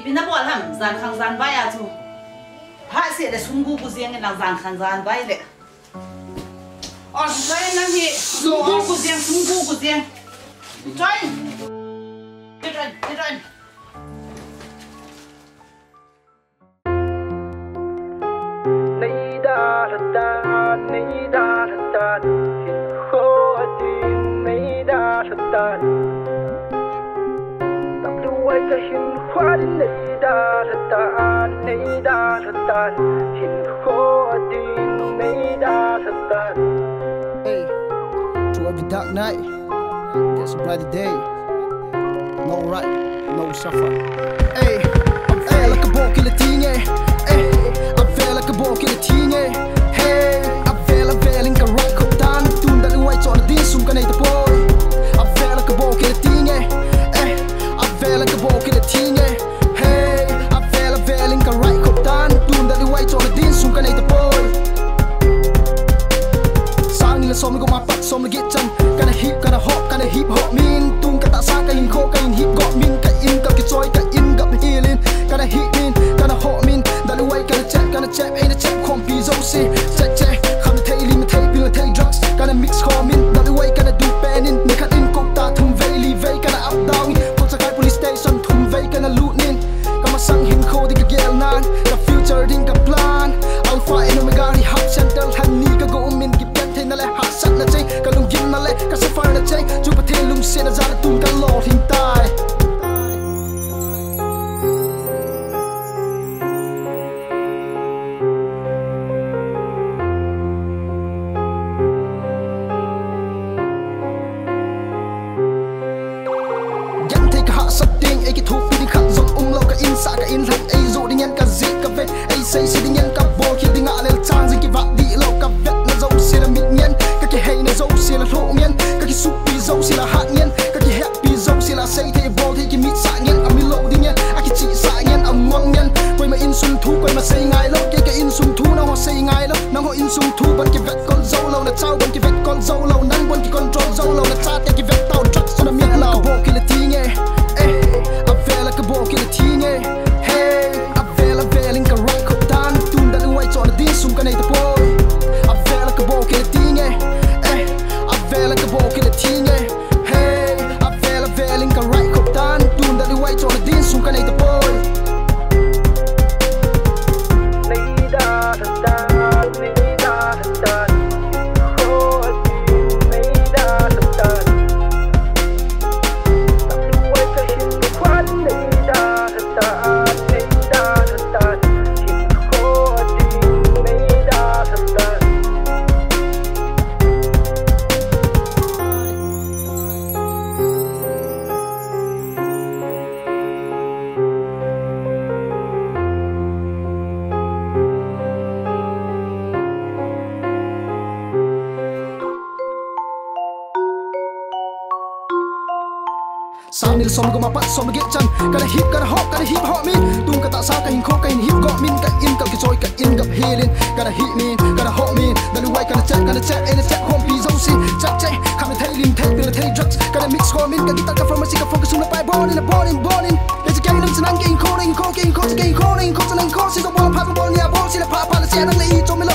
pinabolam zan khang zan baya tu ha se de sunggu ku ziang na zan khang zan bai le or sai na hi sunggu ku ziang join Neidalhatan, Neidalhatan, Hinkho adin, Neidalhatan. Tapoi kahinkho'a adin, Neidalhatan, Neidalhatan, Hinkho adin, Neidalhatan. Hey, through every dark night, there's a brighter day. No right, no suffer. Hey, I'm feel like a book in the ting, hey, I feel like a book in the ting, hey, Avella in Kana khop tan, tun dali white on the din sum kanei tapoi. I feel like a book in the ting, hey, I feel like a book in the ting, hey, Avella in Kana khop tan, tun dali white on the din sum kanei tapoi. Sang ni la som go mapat som git chan, kana hip hop min tung kata sa kahinkho'a kain hip hop min ka in ka kichoy ka in gap hilin kana hit min kana hop min dali way kana chap ain't a chap kompi zo si check kham thai lim thai pil thai drugs kana mix khom min dali way kana do penin ni khat in kok ta thum vei li vei kana up down ko sa kai police station thum vei kana loot nin kama sang Hinkho di ka gel nan ka future ding ka plan alpha and omega ri hub central han ni ka go min ki pet thai na le ha sat na chai ka lung gim na le ka sa far na chai chu pa the lung se na za tum ka lo hing tai. Sa ka in hak ai zo ding yan ka zik ka vet ai say si ding yan ka bo ki ding a lel chang zing ki va di lo ka vet na zo si la mit nyen ka ki hey na zo si la lo nyen ka ki sup pi zo si la hat nyen ka ki happy zo si la say the bo the ki mit sa nyen a mi lo ding yan a ki chi sa nyen a ngong nyen koi ma in sun thu koi ma say ngai lo ke in sun thu na ho say ngai lo na ho in sun thu ban ki vet kon zo lo na chao ban ki vet kon zo lo nan ban ki control zo lo na cha te ki vet tao drugs so na mi lo bo ki la ting a feel like a bo ki la ting hey, Avella in Kana khop tan, tun dali white on the din sum kanei tapoi. Avella ka bo ki la ting, Avella ka bo ki la ting, hey, Avella in Kana khop tan, tun dali white on the din sum kanei tapoi. Neidalhatan, Neidalhatan, Hinkho adin, Neidalhatan. Tapoi kahinkho'a adin, Neidalhatan, Neidalhatan, Hinkho adin, Neidalhatan. Sang ni la som go mapat som git chan kana hip hop min tung kata sa kahinkho'a kain hip hop min ka in ka kichoy ka in gap hilin kana hit min kana hop min dali way kana chat ain't a chat home pi zo si chat kham thai lim thai pil thai drugs kana mix khom min ka gitar ka pharmacy ka focus on the pai born in let's get them sanang Hinkho si so ball pop ball ya ball si la pa la sia nang le i cho mi lo